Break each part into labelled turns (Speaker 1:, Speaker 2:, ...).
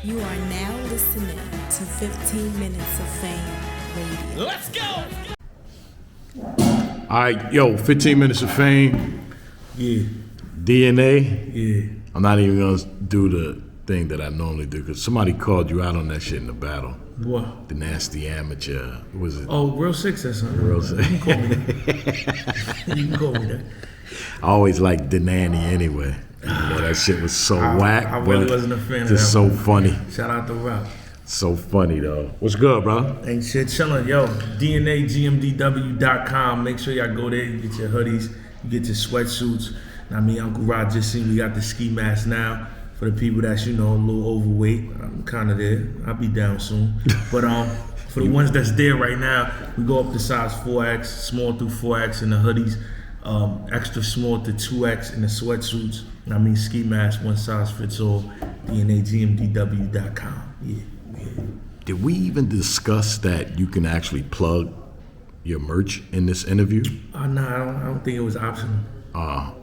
Speaker 1: You are now listening to 15 Minutes of Fame Radio.
Speaker 2: Let's go!
Speaker 3: All right, yo, 15 Minutes of Fame.
Speaker 4: Yeah.
Speaker 3: DNA.
Speaker 4: Yeah.
Speaker 3: I'm not even going to do the thing that I normally do because somebody called you out on that shit in the battle.
Speaker 4: What?
Speaker 3: The Nasty Amateur. What was it?
Speaker 4: Oh, Real Six or something.
Speaker 3: Real Six.
Speaker 4: You can call me that. You can call me that.
Speaker 3: I always liked the Nanny anyway. That shit was so whack.
Speaker 4: I really
Speaker 3: but
Speaker 4: wasn't a fan of
Speaker 3: just
Speaker 4: that
Speaker 3: so
Speaker 4: one.
Speaker 3: funny.
Speaker 4: Shout out to Rock.
Speaker 3: So funny, though. What's good, bro?
Speaker 4: Ain't shit chillin'. Yo, DNAGMDW.com. Make sure y'all go there. You get your hoodies. You get your sweatsuits. I mean, Uncle Rod just seen we got the ski mask now. For the people that's, a little overweight, I'm kind of there. I'll be down soon. But for the ones that's there right now, we go up to size 4X, small through 4X in the hoodies, extra small to 2X in the sweatsuits. I mean, ski mask, one size fits all. DNAGMDW.com. Yeah.
Speaker 3: Did we even discuss that you can actually plug your merch in this interview?
Speaker 4: No, I don't think it was optional.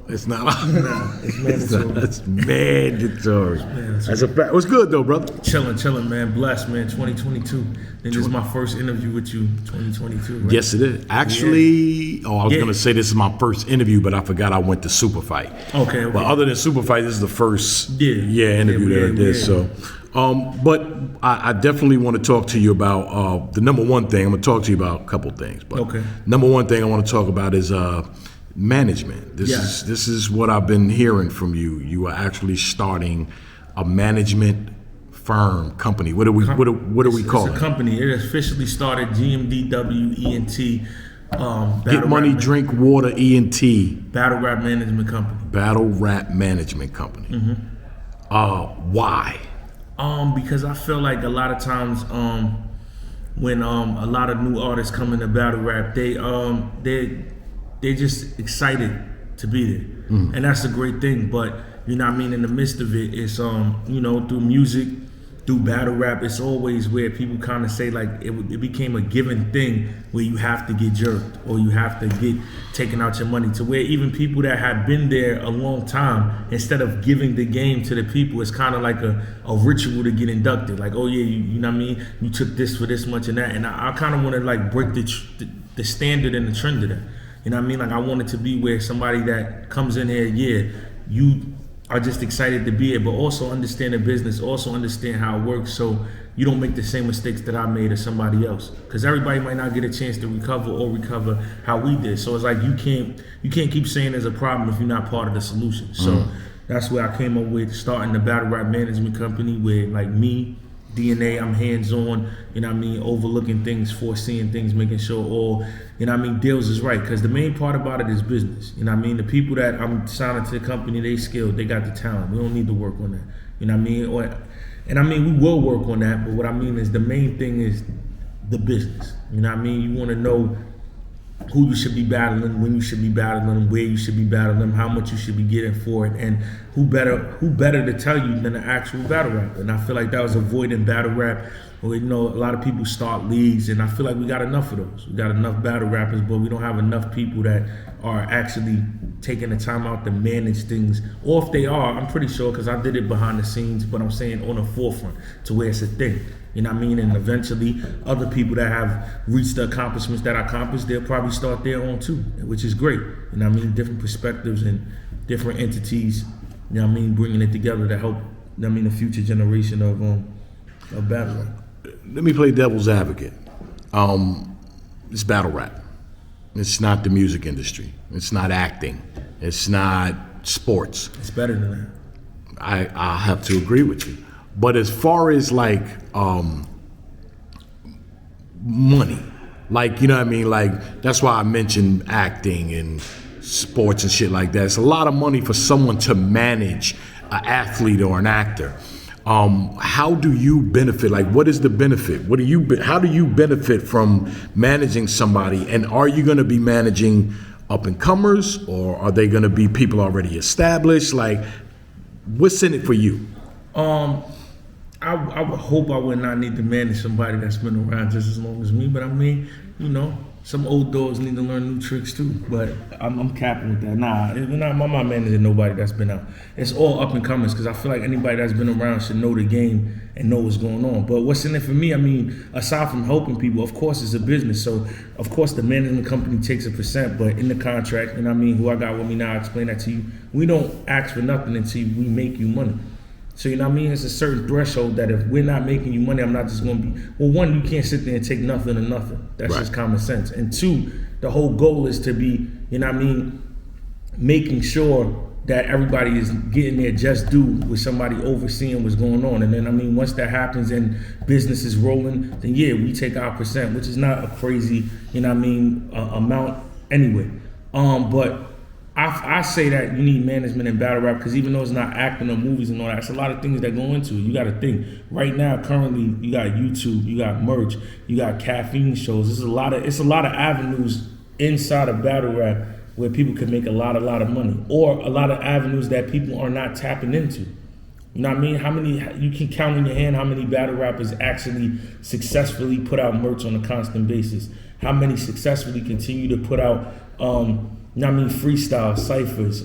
Speaker 3: It's not.
Speaker 4: No, it's mandatory.
Speaker 3: It's mandatory. That's a fact. What's good though, brother?
Speaker 4: Chilling, man. Blessed, man. 2022. And this is my first interview with you, 2022, right?
Speaker 3: Yes, it is. Actually, I was gonna say this is my first interview, but I forgot I went to Super Fight.
Speaker 4: Okay.
Speaker 3: But other than Super Fight, this is the first interview that I did. So, but I definitely want to talk to you about the number one thing. I'm gonna talk to you about a couple things. But number one thing I want to talk about is management. This is what I've been hearing from you. You are actually starting a management firm company. What do we call it?
Speaker 4: It's a company. It officially started GMDW ENT.
Speaker 3: Get Money, Drink Water, ENT.
Speaker 4: Battle Rap Management Company.
Speaker 3: Battle Rap Management Company. Why?
Speaker 4: Because I feel like a lot of times when a lot of new artists come into battle rap, they're just excited to be there. And that's a great thing. But in the midst of it, it's through music, through battle rap, it's always where people kind of say like it became a given thing where you have to get jerked or you have to get taken out your money, to where even people that have been there a long time, instead of giving the game to the people, it's kind of like a ritual to get inducted. Like, oh yeah, you took this for this much and that. And I kind of want to like break the standard and the trend of that. Like I want it to be where somebody that comes in here, you are just excited to be here, but also understand the business, also understand how it works, so you don't make the same mistakes that I made or somebody else. Because everybody might not get a chance to recover how we did. So it's like you can't keep saying there's a problem if you're not part of the solution. So that's where I came up with starting the Battle Rap Management Company, where like me, DNA, I'm hands-on, overlooking things, foreseeing things, making sure all, deals is right. Because the main part about it is business. The people that I'm signing to the company, they skilled, they got the talent. We don't need to work on that. We will work on that, but what I mean is the main thing is the business. You want to know who you should be battling, when you should be battling them, where you should be battling them, how much you should be getting for it, and who better to tell you than the actual battle rapper. And I feel like that was a void in battle rap, where a lot of people start leagues, and I feel like we got enough of those. We got enough battle rappers, but we don't have enough people that are actually taking the time out to manage things. Or if they are, I'm pretty sure, because I did it behind the scenes, but I'm saying on the forefront, to where it's a thing. And eventually other people that have reached the accomplishments that I accomplished, they'll probably start their own too, which is great. Different perspectives and different entities, bringing it together to help, the future generation of battle rap.
Speaker 3: Let me play devil's advocate. It's battle rap. It's not the music industry. It's not acting. It's not sports.
Speaker 4: It's better than that.
Speaker 3: I have to agree with you. But as far as like money, like, like that's why I mentioned acting and sports and shit like that. It's a lot of money for someone to manage an athlete or an actor. How do you benefit? Like, what is the benefit? How do you benefit from managing somebody? And are you going to be managing up and comers, or are they going to be people already established? Like, what's in it for you?
Speaker 4: I would hope I would not need to manage somebody that's been around just as long as me, but some old dogs need to learn new tricks too, but I'm capping with that. Nah, my man is nobody that's been out. It's all up and comers because I feel like anybody that's been around should know the game and know what's going on. But what's in it for me? I mean, aside from helping people, of course it's a business. So of course the management company takes a percent, but in the contract, you know what I mean, who I got with me now, I explain that to you. We don't ask for nothing until we make you money. So you know what I mean? It's a certain threshold that if we're not making you money, I'm not just gonna be, well, one, you can't sit there and take nothing or nothing. That's just common sense. And two, the whole goal is to be, you know what I mean, making sure that everybody is getting their just due with somebody overseeing what's going on. And then, I mean, once that happens and business is rolling, then yeah, we take our percent, which is not a crazy, you know what I mean, amount anyway. But I say that you need management in battle rap because even though it's not acting or movies and all that, it's a lot of things that go into it. You got to think. Right now, currently, you got YouTube, you got merch, you got caffeine shows. It's a lot of avenues inside of battle rap where people can make a lot of money, or a lot of avenues that people are not tapping into. You know what I mean? How many, you can count in your hand how many battle rappers actually successfully put out merch on a constant basis. How many successfully continue to put out, you know what I mean, freestyle, ciphers,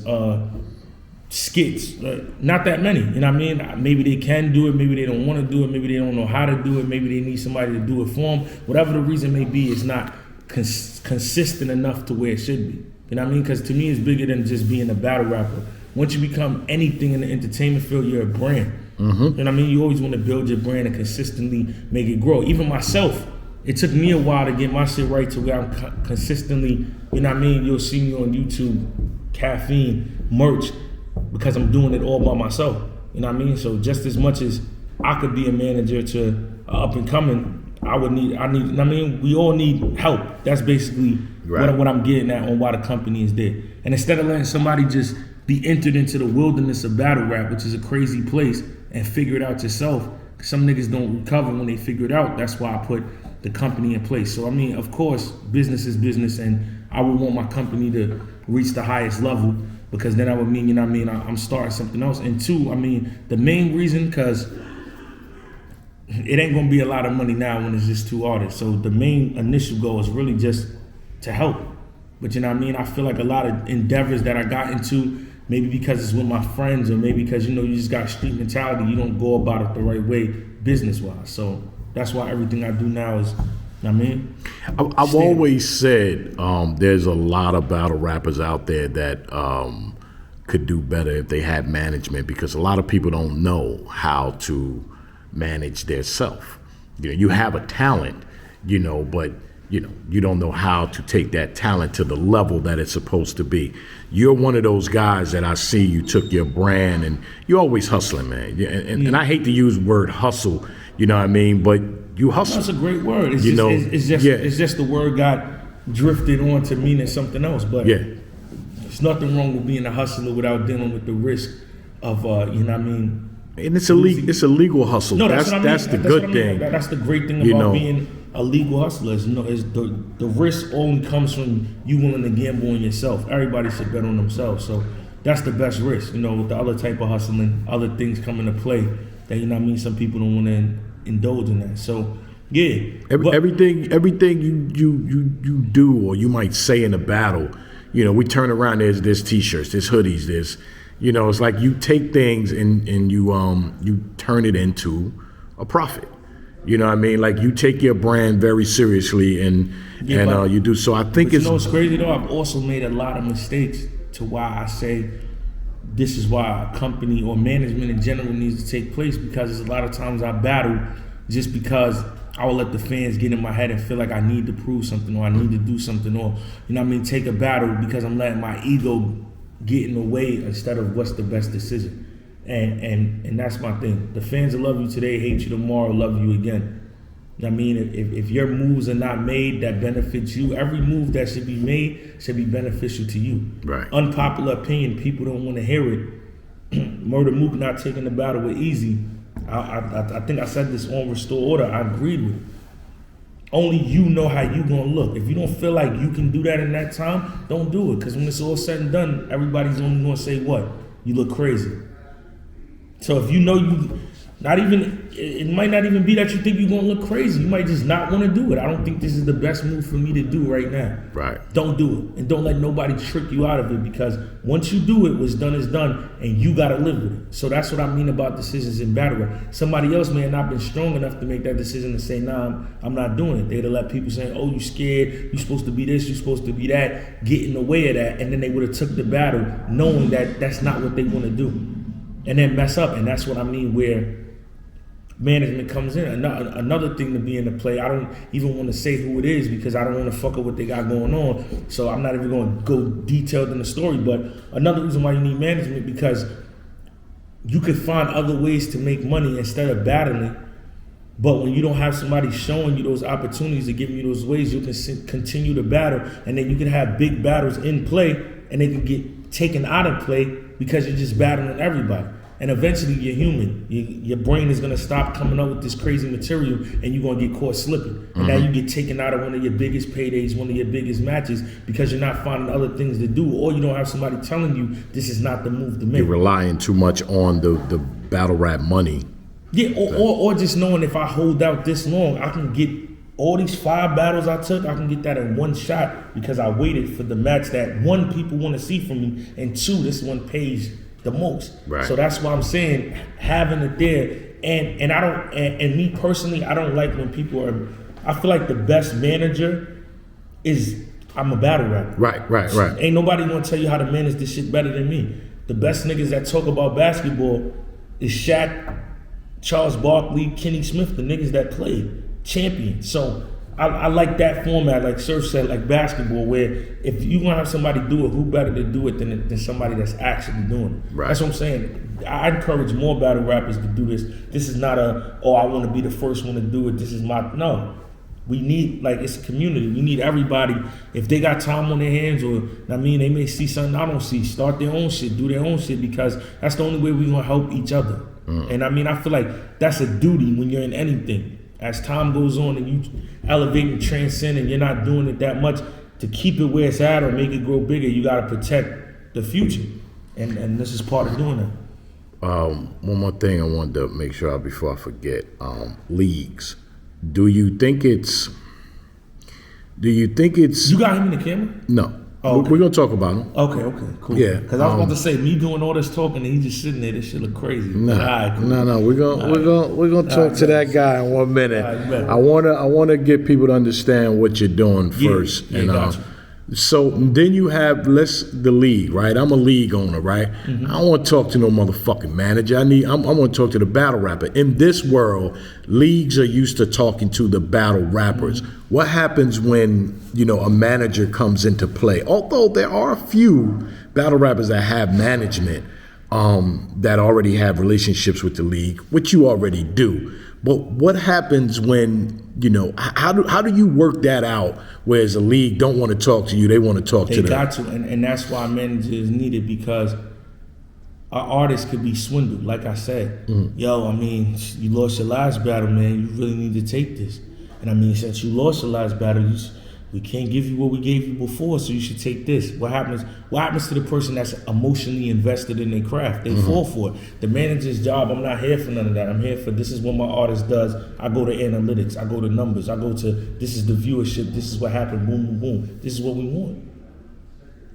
Speaker 4: skits. Not that many, you know what I mean? Maybe they can do it, maybe they don't want to do it, maybe they don't know how to do it, maybe they need somebody to do it for them. Whatever the reason may be, it's not consistent enough to where it should be. You know what I mean? Because to me, it's bigger than just being a battle rapper. Once you become anything in the entertainment field, you're a brand. Mm-hmm. You know what I mean? You always want to build your brand and consistently make it grow. Even myself, it took me a while to get my shit right to where I'm consistently, you know what I mean? You'll see me on YouTube, caffeine, merch, because I'm doing it all by myself. You know what I mean? So just as much as I could be a manager to up and coming, I need, you know what I mean? We all need help. That's basically what I'm getting at on why the company is there. And instead of letting somebody just be entered into the wilderness of battle rap, which is a crazy place, and figure it out yourself, some niggas don't recover when they figure it out. That's why I put the company in place. So I mean, of course, business is business, and I would want my company to reach the highest level, because then that would mean, you know what I mean, I'm starting something else. And two, I mean, the main reason, because it ain't gonna be a lot of money now when it's just two artists. So the main initial goal is really just to help. But you know what I mean? I feel like a lot of endeavors that I got into, maybe because it's with my friends, or maybe because, you know, you just got street mentality, you don't go about it the right way business-wise. So that's why everything I do now is, you know what I mean?
Speaker 3: I've always said there's a lot of battle rappers out there that could do better if they had management, because a lot of people don't know how to manage their self. You know, you have a talent, you know, but you know, you don't know how to take that talent to the level that it's supposed to be. You're one of those guys that I see, you took your brand and you're always hustling, man. And I hate to use the word hustle, you know what I mean? But you hustle.
Speaker 4: That's a great word. It's just the word got drifted on to meaning something else. But there's nothing wrong with being a hustler without dealing with the risk of, you know what I mean?
Speaker 3: And it's a legal hustle. No, that's the good thing.
Speaker 4: That's the great thing about being a legal hustler. Is the risk only comes from you willing to gamble on yourself. Everybody should bet on themselves. So that's the best risk. You know, with the other type of hustling, other things come into play that, you know what I mean, some people don't want to indulge in that. So yeah,
Speaker 3: everything you do or you might say in a battle, you know, we turn around. There's t-shirts, there's hoodies, there's, you know, it's like you take things and you turn it into a profit. You know what I mean? Like you take your brand very seriously and you do. So I think it's,
Speaker 4: you know, it's crazy though. I've also made a lot of mistakes to why I say this is why a company or management in general needs to take place, because there's a lot of times I battle just because I will let the fans get in my head and feel like I need to prove something, or I need to do something, or, you know what I mean, take a battle because I'm letting my ego get in the way instead of what's the best decision. And that's my thing. The fans will love you today, hate you tomorrow, love you again. You know what I mean? If your moves are not made that benefits you, every move that should be made should be beneficial to you.
Speaker 3: Right.
Speaker 4: Unpopular opinion, people don't want to hear it. Murder Mook not taking the battle with Easy. I think I said this on Restore Order. I agreed with it. Only you know how you gonna look. If you don't feel like you can do that in that time, don't do it. Because when it's all said and done, everybody's only gonna say what? You look crazy. So if you know Not even, it might not even be that you think you're gonna look crazy. You might just not want to do it. I don't think this is the best move for me to do right now.
Speaker 3: Right.
Speaker 4: Don't do it, and don't let nobody trick you out of it, because once you do it, what's done is done, and you gotta live with it. So that's what I mean about decisions in battle rap. Somebody else may have not been strong enough to make that decision to say, nah, I'm not doing it. They'd have let people say, oh, you scared, you supposed to be this, you supposed to be that, get in the way of that, and then they would have took the battle knowing that that's not what they want to do, and then mess up. And that's what I mean where management comes in. Another thing to be in the play, I don't even want to say who it is because I don't want to fuck up what they got going on. So I'm not even going to go detailed in the story. But another reason why you need management, because you could find other ways to make money instead of battling. But when you don't have somebody showing you those opportunities to give you those ways, you can continue to battle, and then you can have big battles in play, and they can get taken out of play because you're just battling everybody. And eventually you're human. Your brain is gonna stop coming up with this crazy material, and you're gonna get caught slipping. And now you get taken out of one of your biggest paydays, one of your biggest matches, because you're not finding other things to do, or you don't have somebody telling you this is not the move to make.
Speaker 3: You're relying too much on the battle rap money.
Speaker 4: Yeah, or just knowing if I hold out this long, I can get all these 5 battles I took, I can get that in one shot because I waited for the match that 1, people want to see from me, and 2, this one pays the most.
Speaker 3: Right. So
Speaker 4: that's why I'm saying having it there, and I don't, and me personally, I don't like when people are, I feel like the best manager is, I'm a battle rapper.
Speaker 3: Right.
Speaker 4: Ain't nobody gonna tell you how to manage this shit better than me. The best niggas that talk about basketball is Shaq, Charles Barkley, Kenny Smith, the niggas that play champion. So I like that format, like Surf said, like basketball, where if you want to have somebody do it, who better to do it than somebody that's actually doing it?
Speaker 3: Right.
Speaker 4: That's what I'm saying. I encourage more battle rappers to do this. This is not I want to be the first one to do it. This is no. We need, like, it's a community. We need everybody. If they got time on their hands, or, I mean, they may see something I don't see, start their own shit, do their own shit, because that's the only way we're going to help each other. And I mean, I feel like that's a duty when you're in anything. As time goes on and you elevate and transcend and you're not doing it that much, to keep it where it's at or make it grow bigger, you got to protect the future. And this is part of doing that.
Speaker 3: One more thing I wanted to make sure before I forget. Leagues. Do you think it's...
Speaker 4: You got him in the camera?
Speaker 3: No.
Speaker 4: Oh, okay.
Speaker 3: We're going to talk about him.
Speaker 4: Okay, cool.
Speaker 3: Yeah.
Speaker 4: Because I was about to say, me doing all this talking and he just sitting there, this shit look crazy.
Speaker 3: No,
Speaker 4: cool.
Speaker 3: No. We're gonna talk to that guy in 1 minute.
Speaker 4: Right,
Speaker 3: I wanna get people to understand what you're doing first.
Speaker 4: Yeah, gotcha.
Speaker 3: So then you have the league, right? I'm a league owner, right? Mm-hmm. I don't want to talk to no motherfucking manager. I want to talk to the battle rapper. In this world, leagues are used to talking to the battle rappers. Mm-hmm. What happens when, a manager comes into play? Although there are a few battle rappers that have management that already have relationships with the league, which you already do. But what happens when, how do you work that out, whereas a league don't want to talk to you, they want to talk to them?
Speaker 4: They got to, and that's why managers is needed, because our artists could be swindled. Like I said, yo, I mean, you lost your last battle, man, you really need to take this. And I mean, since you lost your last battle, we can't give you what we gave you before, so you should take this. What happens to the person that's emotionally invested in their craft? They fall for it. The manager's job, I'm not here for none of that. I'm here for, this is what my artist does. I go to analytics, I go to numbers, I go to, this is the viewership, this is what happened, boom, boom, boom. This is what we want.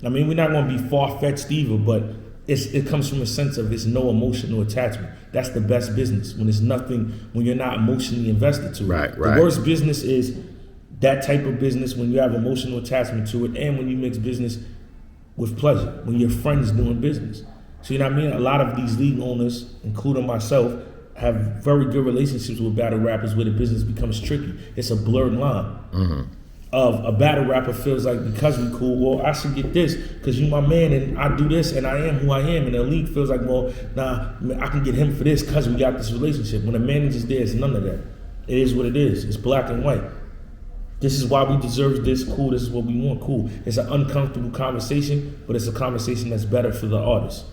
Speaker 4: I mean, we're not gonna be far-fetched either, but it comes from a sense of it's no emotional attachment. That's the best business, when when you're not emotionally invested to it.
Speaker 3: Right.
Speaker 4: The worst business is that type of business when you have emotional attachment to it, and when you mix business with pleasure, when your friends doing business. So you know what I mean? A lot of these league owners, including myself, have very good relationships with battle rappers where the business becomes tricky. It's a blurred line. Of a battle rapper feels like, because we cool, well, I should get this because you my man and I do this and I am who I am. And the league feels like, well, nah, I can get him for this because we got this relationship. When the manager's there, it's none of that. It is what it is. It's black and white. This is why we deserve this, cool, this is what we want, cool. It's an uncomfortable conversation, but it's a conversation that's better for the artist.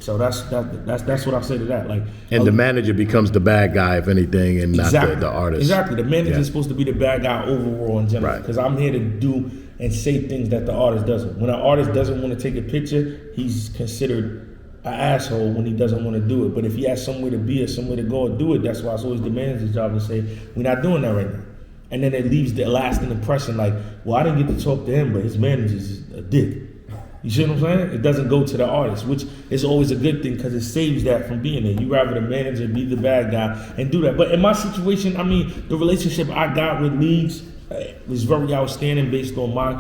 Speaker 4: So that's what I say to that.
Speaker 3: And the manager becomes the bad guy, if anything, and not the artist.
Speaker 4: Exactly. The manager is supposed to be the bad guy overall in general. Because I'm here to do and say things that the artist doesn't. When an artist doesn't want to take a picture, he's considered an asshole when he doesn't want to do it. But if he has somewhere to be or somewhere to go and do it, that's why it's always the manager's job to say, we're not doing that right now. And then it leaves the lasting impression like, well, I didn't get to talk to him, but his manager's a dick. You see what I'm saying? It doesn't go to the artist, which is always a good thing because it saves that from being there. You rather the manager be the bad guy and do that. But in my situation, I mean, the relationship I got with leagues was very outstanding based on my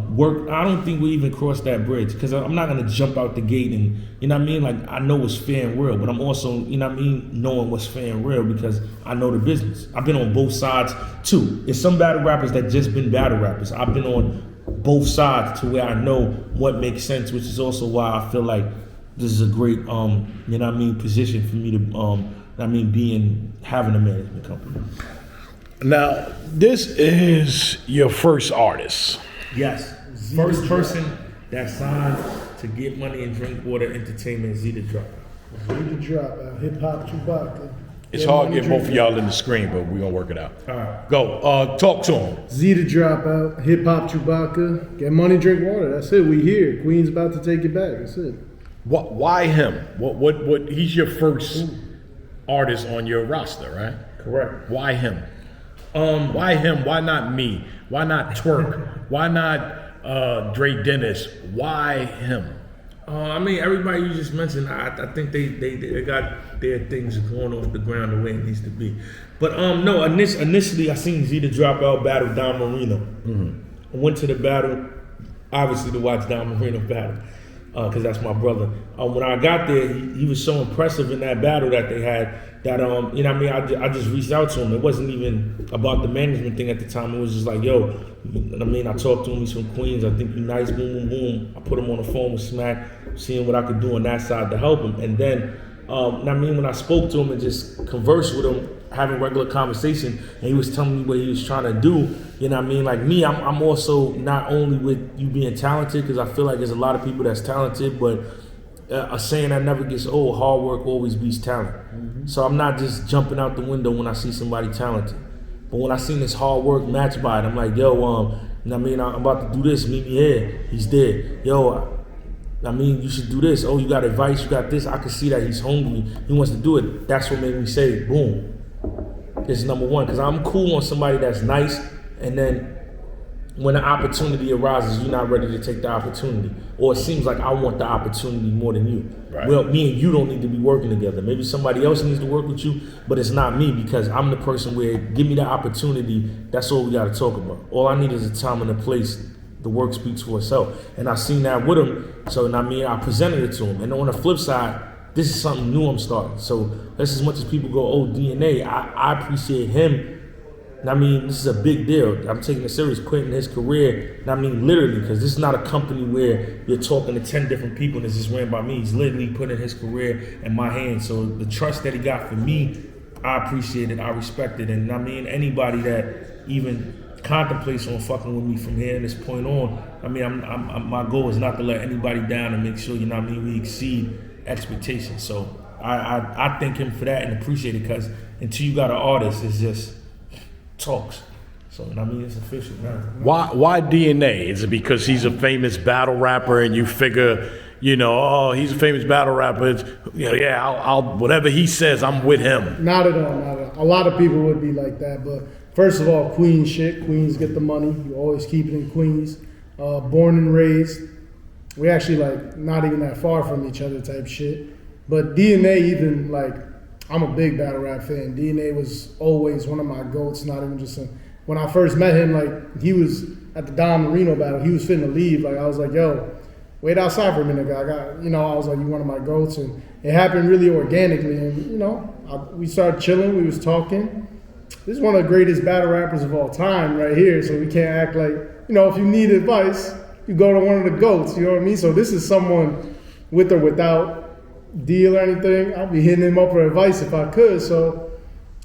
Speaker 4: work. I don't think we even crossed that bridge because I'm not going to jump out the gate and, you know what I mean? Like, I know what's fair and real, but I'm also, you know what I mean, knowing what's fair and real because I know the business. I've been on both sides too. There's some battle rappers that just been battle rappers. I've been on both sides to where I know what makes sense, which is also why I feel like this is a great, you know what I mean, position for me to, having a management company.
Speaker 3: Now, this is your first artist.
Speaker 4: Yes, first person that signed to Get Money and Drink Water Entertainment, Z the Drop.
Speaker 2: Z the Drop, Hip Hop Chewbacca.
Speaker 3: It's hard to get both of y'all in the screen, but we're gonna work it out.
Speaker 4: All right.
Speaker 3: Go, talk to him.
Speaker 2: Z the Dropout, Hip Hop Chewbacca, Get Money, Drink Water. That's it. We here. Queen's about to take it back. That's it.
Speaker 3: Why him? What? He's your first artist on your roster, right?
Speaker 4: Correct.
Speaker 3: Why him? Why him? Why not me? Why not Twerk? Why not Dre Dennis? Why him?
Speaker 4: I mean, everybody you just mentioned, I think they got their things going off the ground the way it needs to be. But no, initially I seen Z the Dropout battle Don Marino. I went to the battle, obviously to watch Don Marino battle, because that's my brother. When I got there, he was so impressive in that battle that they had that, you know what I mean, I just reached out to him. It wasn't even about the management thing at the time. It was just like, yo, you know what I mean, I talked to him, he's from Queens, I think he's nice, boom, boom, boom. I put him on the phone with Smack, seeing what I could do on that side to help him. And then, you know what I mean, when I spoke to him and just conversed with him, having regular conversation, and he was telling me what he was trying to do, you know what I mean? Like me, I'm also not only with you being talented, because I feel like there's a lot of people that's talented, but a saying that never gets old, hard work always beats talent. So I'm not just jumping out the window when I see somebody talented. But when I seen this hard work matched by it, I'm like, yo, you know what I mean, I'm about to do this, meet me here. He's there. Yo, I mean, you should do this. Oh, you got advice, you got this. I can see that he's hungry. He wants to do it. That's what made me say, boom. This is number one. Because I'm cool on somebody that's nice, and then when the opportunity arises, you're not ready to take the opportunity. Or it seems like I want the opportunity more than you.
Speaker 3: Right.
Speaker 4: Well, me and you don't need to be working together. Maybe somebody else needs to work with you, but it's not me because I'm the person where, give me the opportunity, that's all we got to talk about. All I need is a time and a place. The work speaks for itself. And I seen that with him, so I mean, I presented it to him. And on the flip side, this is something new I'm starting. So that's as much as people go, oh, DNA, I appreciate him. I mean, this is a big deal. I'm taking it serious, quitting his career. I mean, literally, because this is not a company where you're talking to 10 different people and it's just ran by me. He's literally putting his career in my hands. So the trust that he got for me, I appreciate it, I respect it. And I mean, anybody that even contemplates on fucking with me from here and this point on, I mean, I'm my goal is not to let anybody down and make sure, you know what I mean, we exceed expectations. So I thank him for that and appreciate it, because until you got an artist, it's just talks. So I mean, it's official now.
Speaker 3: Why DNA? Is it because he's a famous battle rapper and you figure, you know, oh, he's a famous battle rapper, it's, you know, yeah, I'll whatever he says, I'm with him.
Speaker 2: Not at all, not at all. A lot of people would be like that, but first of all, Queens shit. Queens get the money. You always keep it in Queens. Born and raised. We actually like not even that far from each other type shit. But DNA even like, I'm a big battle rap fan. DNA was always one of my goats, not even just when I first met him, like he was at the Don Marino battle, he was finna leave. Like I was like, yo, wait outside for a minute, guy. I was like, you're one of my goats. And it happened really organically. And, you know, we started chilling, we was talking. This is one of the greatest battle rappers of all time right here. So we can't act like, you know, if you need advice, you go to one of the GOATs, you know what I mean? So this is someone with or without deal or anything. I'd be hitting him up for advice if I could. So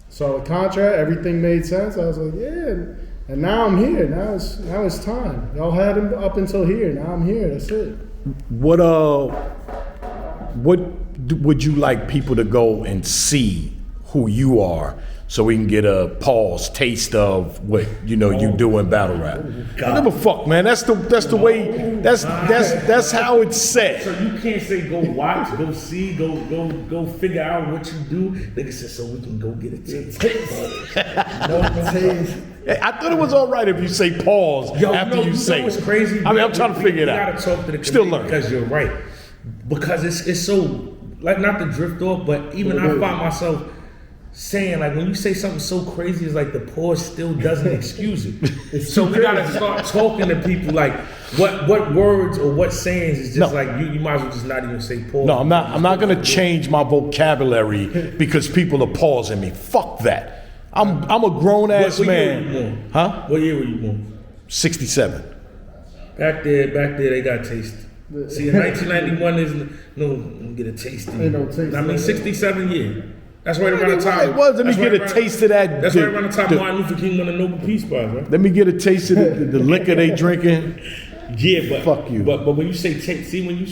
Speaker 2: the contract, everything made sense. I was like, yeah. And now I'm here. Now it's time. Y'all had him up until here. Now I'm here. That's it. What
Speaker 3: would you like people to go and see? who you are, so we can get a pause taste of what you do in battle rap. I don't give a fuck, man. That's the way. That's how it's said.
Speaker 4: So you can't say go watch, go see, go figure out what you do. Nigga said so we can go get a taste.
Speaker 3: I thought it was all right if you say pause after you say.
Speaker 4: It's crazy.
Speaker 3: I mean, I'm trying to figure it out.
Speaker 4: You gotta talk to the
Speaker 3: Still
Speaker 4: community
Speaker 3: learning.
Speaker 4: because you're right. Because it's so like not to drift off, but even I find myself saying like when you say something so crazy, it's like the pause still doesn't excuse it. So we gotta start talking to people like what words or what sayings is just like you might as well just not even say pause.
Speaker 3: No, I'm not gonna change my vocabulary because people are pausing me. Fuck that. I'm a grown ass
Speaker 4: What year
Speaker 3: man.
Speaker 4: were you born?
Speaker 3: Huh?
Speaker 4: What year were you born?
Speaker 3: 67.
Speaker 4: Back there they got taste. See, in 1991 is no get a taste.
Speaker 2: Ain't no taste.
Speaker 4: I mean, 67 years. That's right around the time.
Speaker 3: It was. Let me
Speaker 4: that's
Speaker 3: get
Speaker 4: right
Speaker 3: a
Speaker 4: around-
Speaker 3: taste of that.
Speaker 4: That's right around the time Martin Luther King won the Nobel Peace Prize, right?
Speaker 3: Let me get a taste of the liquor they drinking.
Speaker 4: Yeah, but
Speaker 3: Fuck you.
Speaker 4: But when you say taste, see when you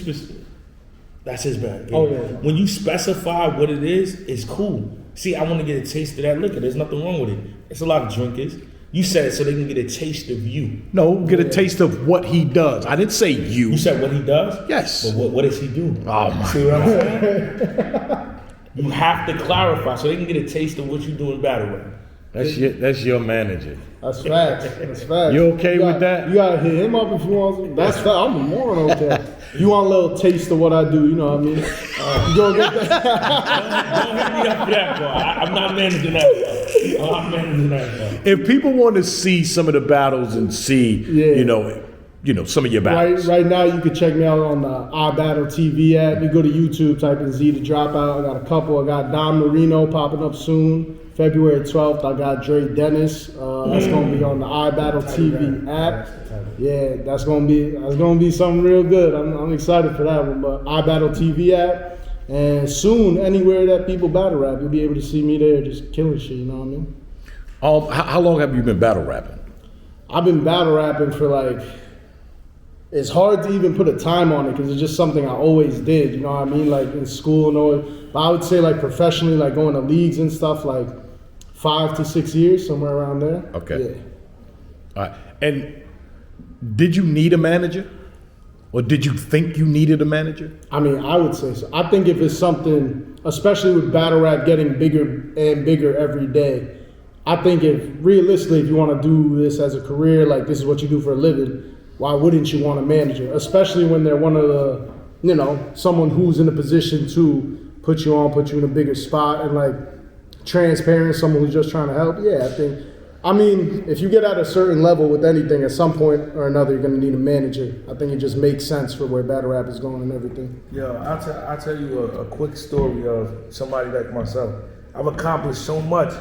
Speaker 4: that's his bad. Yeah.
Speaker 2: Oh, yeah.
Speaker 4: When you specify what it is, it's cool. See, I want to get a taste of that liquor. There's nothing wrong with it. It's a lot of drinkers. You said it so they can get a taste of you.
Speaker 3: No, get a taste of what he does. I didn't say you.
Speaker 4: You said what he does?
Speaker 3: Yes.
Speaker 4: But what does he do?
Speaker 3: Oh my.
Speaker 4: See what I'm saying? You have to clarify so they can get a taste of what you do in battle rap.
Speaker 3: That's your manager.
Speaker 2: That's facts. That's facts.
Speaker 3: You okay with that?
Speaker 2: You gotta hit him up if you want. That's fact. I'm more than okay. You want a little taste of what I do? You know what I mean? You gonna get that?
Speaker 4: Don't hit me up for that, bro. I'm not managing that, bro. I'm not managing that, bro.
Speaker 3: If people want to see some of the battles and see, some of your battles.
Speaker 2: Right now, you can check me out on the iBattle TV app. You go to YouTube, type in Z to Dropout. I got a couple. I got Don Marino popping up soon. February 12th, I got Dre Dennis. That's gonna be on the iBattle TV app. Yeah, that's gonna be something real good. I'm excited for that one. But iBattle TV app, and soon anywhere that people battle rap, you'll be able to see me there, just killing shit. You know what I mean?
Speaker 3: How long have you been battle rapping?
Speaker 2: I've been battle rapping for like. It's hard to even put a time on it because it's just something I always did. You know what I mean? Like in school and all. But I would say like professionally, like going to leagues and stuff, like 5 to 6 years, somewhere around there.
Speaker 3: Okay.
Speaker 2: Yeah.
Speaker 3: All right. And did you need a manager? Or did you think you needed a manager?
Speaker 2: I mean, I would say so. I think if it's something, especially with battle rap getting bigger and bigger every day, I think if realistically, if you want to do this as a career, like this is what you do for a living, why wouldn't you want a manager? Especially when they're one of the, someone who's in a position to put you in a bigger spot and like transparent, someone who's just trying to help. Yeah, I mean, if you get at a certain level with anything, at some point or another, you're gonna need a manager. I think it just makes sense for where battle rap is going and everything.
Speaker 4: Yo, I'll tell you a quick story of somebody like myself. I've accomplished so much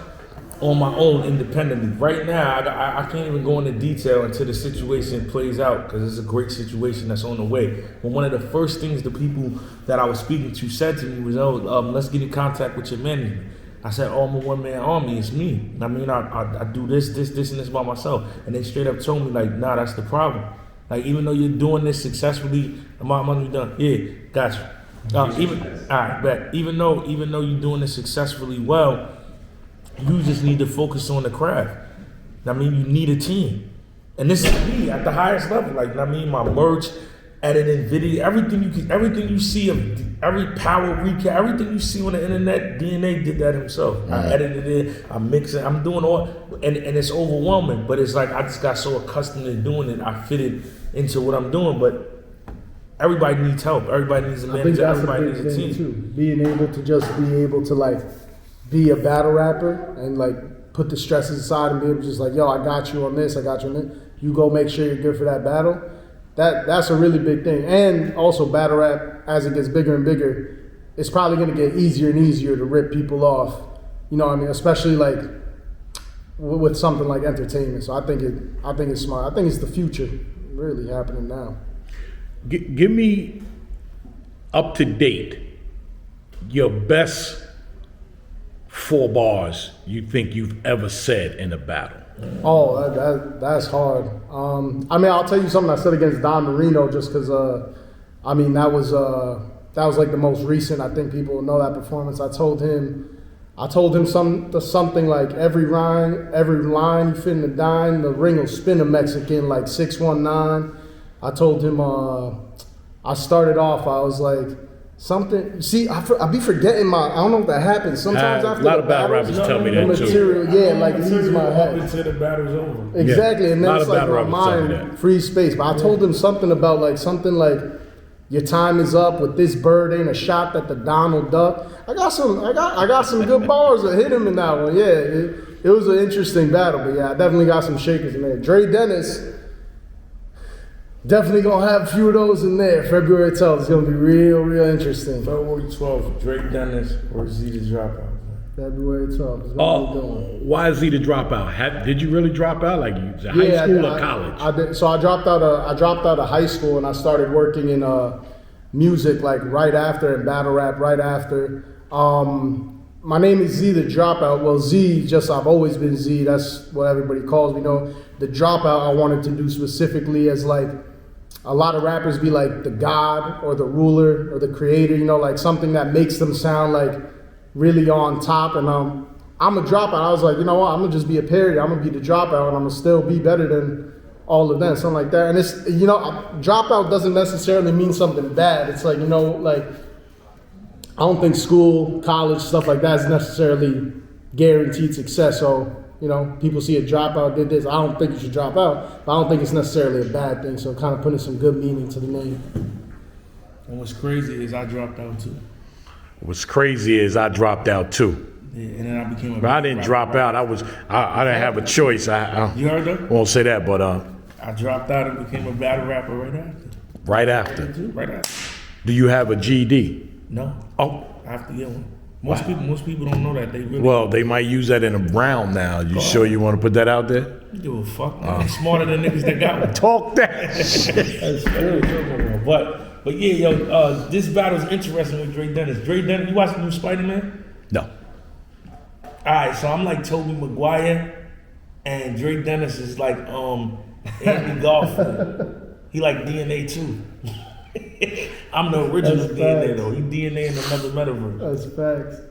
Speaker 4: on my own independently. Right now, I can't even go into detail until the situation plays out because it's a great situation that's on the way. But one of the first things the people that I was speaking to said to me was, let's get in contact with your management. I said, I'm a one-man army, it's me. I mean, I do this, and this by myself. And they straight up told me, like, nah, that's the problem. Like, even though you're doing this successfully, my money done. Yeah, gotcha. Even though you're doing this successfully well, you just need to focus on the craft. I mean, you need a team. And this is me at the highest level. Like, I mean, my merch, editing video, everything you see of every power recap, everything you see on the internet, DNA did that himself. Mm-hmm. I edited it, I mix it, I'm doing all, and it's overwhelming, but it's like I just got so accustomed to doing it, I fit it into what I'm doing, but everybody needs help, everybody needs a manager, everybody needs a team.
Speaker 2: Too. Being able to like be a battle rapper and like put the stresses aside and be able to just like, yo, I got you on this, I got you on that. You go make sure you're good for that battle. That's a really big thing. And also battle rap, as it gets bigger and bigger, it's probably gonna get easier and easier to rip people off. You know what I mean? Especially like with something like entertainment. So I think it's smart. I think it's the future really happening now.
Speaker 3: Give me up to date your best 4 bars you think you've ever said in a battle.
Speaker 2: Oh, that's hard. I mean, I'll tell you something I said against Don Marino just because, that was like the most recent. I think people know that performance. I told him, I told him something like every line you finna dine, the ring will spin a Mexican like 619. I told him I started off, I was like something. See, I be forgetting I don't know if that happens. Sometimes after
Speaker 3: a lot
Speaker 2: the
Speaker 3: of battle
Speaker 2: battles,
Speaker 3: rappers tell me
Speaker 2: the
Speaker 3: that too.
Speaker 2: material, yeah, like it leaves my head.
Speaker 4: Until the battle's over.
Speaker 2: Exactly, and
Speaker 3: A
Speaker 2: then
Speaker 3: lot
Speaker 2: it's
Speaker 3: of
Speaker 2: like
Speaker 3: battle
Speaker 2: my
Speaker 3: rappers tell me
Speaker 2: mind
Speaker 3: that.
Speaker 2: free space. But I told him something about like your time is up with this bird ain't a shot that the Donald Duck. I got some good bars that hit him in that one. Yeah, it was an interesting battle, but yeah, I definitely got some shakers in there. Dre Dennis, definitely gonna have a few of those in there. February 12th, it's gonna be real interesting.
Speaker 4: February 12th, Drake Dennis or Z the Dropout.
Speaker 2: February 12th. Is what we're doing.
Speaker 3: Why is he the dropout? Did you really drop out? Like you, high school or college?
Speaker 2: I did. So I dropped out of high school and I started working in music like right after, and battle rap right after. My name is Z the Dropout. Well, Z, I've always been Z. That's what everybody calls me. The Dropout I wanted to do specifically as like a lot of rappers be like the God or the ruler or the creator. Like something that makes them sound like really on top. And I'm a dropout. I was like, you know what? I'm gonna just be a parody. I'm gonna be the dropout, and I'm gonna still be better than all of them, something like that. And it's dropout doesn't necessarily mean something bad. It's like like I don't think school, college, stuff like that is necessarily guaranteed success. So people see a dropout did this. I don't think you should drop out, but I don't think it's necessarily a bad thing. So kind of putting some good meaning to the name.
Speaker 4: And what's crazy is I dropped out too.
Speaker 3: What's crazy is I dropped out too.
Speaker 4: Yeah, and then I became a.
Speaker 3: But I didn't drop out. I didn't have a choice.
Speaker 4: You heard that?
Speaker 3: Won't say that, but
Speaker 4: I dropped out and became a battle rapper right after.
Speaker 3: right after.
Speaker 4: Right after.
Speaker 3: Do you have a GED?
Speaker 4: No.
Speaker 3: Oh,
Speaker 4: I have to get one. Most people don't know that. They really
Speaker 3: well, they might use that in a round now. You sure you want to put that out there?
Speaker 4: give a fuck. Man. I'm smarter than niggas that got one.
Speaker 3: Talk that.
Speaker 4: That's true. But yeah, yo, this battle's interesting with Dre Dennis. Dre Dennis, you watch the new Spider-Man?
Speaker 3: No.
Speaker 4: Alright, so I'm like Tobey Maguire, and Dre Dennis is like Andy Garfield. He like DNA too. I'm the original
Speaker 2: That's
Speaker 4: DNA
Speaker 2: facts.
Speaker 4: though. He DNA in another metaverse.
Speaker 2: That's facts.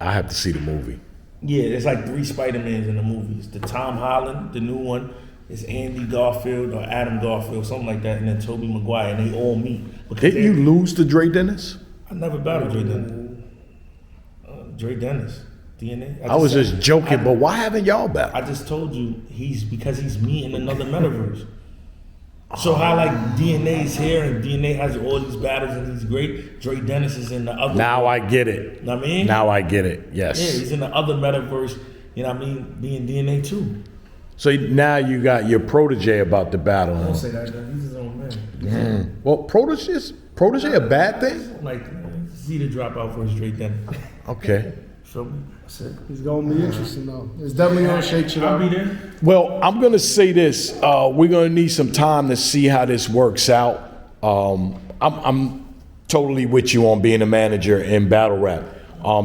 Speaker 3: I have to see the movie.
Speaker 4: Yeah, there's like 3 Spider-Mans in the movie. It's the Tom Holland, the new one. It's Andy Garfield or Adam Garfield, something like that, and then Tobey Maguire, and they all meet.
Speaker 3: Didn't you lose to Dre Dennis?
Speaker 4: I never battled Dre Dennis. Dre Dennis, DNA.
Speaker 3: I was just joking, but why haven't y'all battled?
Speaker 4: I just told you because he's me in another metaverse. So how like DNA's here and DNA has all these battles and he's great. Dre Dennis is in the other.
Speaker 3: Now I get it.
Speaker 4: Know what I mean?
Speaker 3: Now I get it.
Speaker 4: Yeah,
Speaker 3: Yes.
Speaker 4: he's in the other metaverse. You know what I mean? Being DNA too.
Speaker 3: So now you got your protege about the battle.
Speaker 4: Don't
Speaker 3: Huh?
Speaker 4: say that. He's his own man.
Speaker 3: Well, protege a bad thing?
Speaker 4: Like see the dropout for his Dre Dennis.
Speaker 3: Okay.
Speaker 4: Feel me? That's it.
Speaker 2: It's gonna be interesting though. It's definitely gonna shake shit
Speaker 4: I'll
Speaker 2: up.
Speaker 4: be there.
Speaker 3: Well, I'm gonna say this. We're gonna need some time to see how this works out. I'm totally with you on being a manager in battle rap.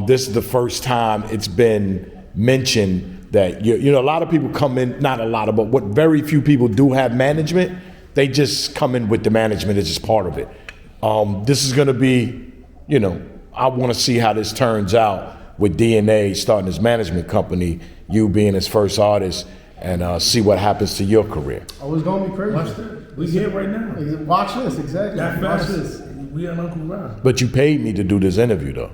Speaker 3: This is the first time it's been mentioned that you know a lot of people come in, not a lot of, but what very few people do have management. They just come in with the management as just part of it. This is gonna be, I want to see how this turns out with DNA starting his management company, you being his first artist, and see what happens to your career.
Speaker 2: Oh, it's gonna be crazy.
Speaker 4: Watch that. We here right now.
Speaker 2: Watch this, exactly.
Speaker 4: That
Speaker 2: Watch
Speaker 4: fast.
Speaker 2: this.
Speaker 4: We on Uncle Rob.
Speaker 3: But you paid me to do this interview though.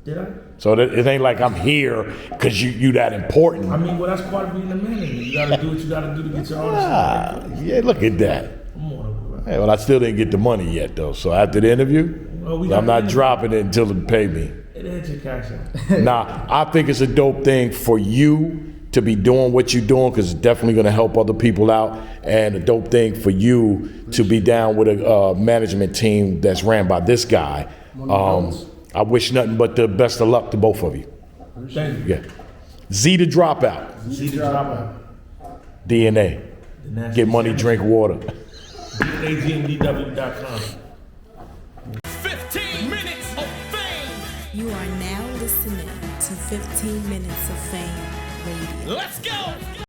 Speaker 4: Did I?
Speaker 3: So it ain't like I'm here because you that important.
Speaker 4: I mean, well, that's part of being a manager. You gotta do what you gotta do to get your artist.
Speaker 3: Yeah, look at that.
Speaker 4: Come on, Uncle Rob.
Speaker 3: Hey, well, I still didn't get the money yet though. So after the interview,
Speaker 4: Well, we got
Speaker 3: I'm not
Speaker 4: the interview.
Speaker 3: dropping it until they pay me.
Speaker 4: It ain't your cash out.
Speaker 3: Nah, I think it's a dope thing for you to be doing what you're doing because it's definitely going to help other people out, and a dope thing for you to be down with a management team that's ran by this guy. I wish nothing but the best of luck to both of you.
Speaker 4: Thank you.
Speaker 3: Yeah. Z the Dropout,
Speaker 4: See the dropout.
Speaker 3: DNA.
Speaker 4: The national
Speaker 3: Get money, drink water.
Speaker 4: AGMDW.com.
Speaker 5: 15 minutes of fame.
Speaker 1: You are now listening to 15 Minutes of Fame Radio.
Speaker 5: Let's go.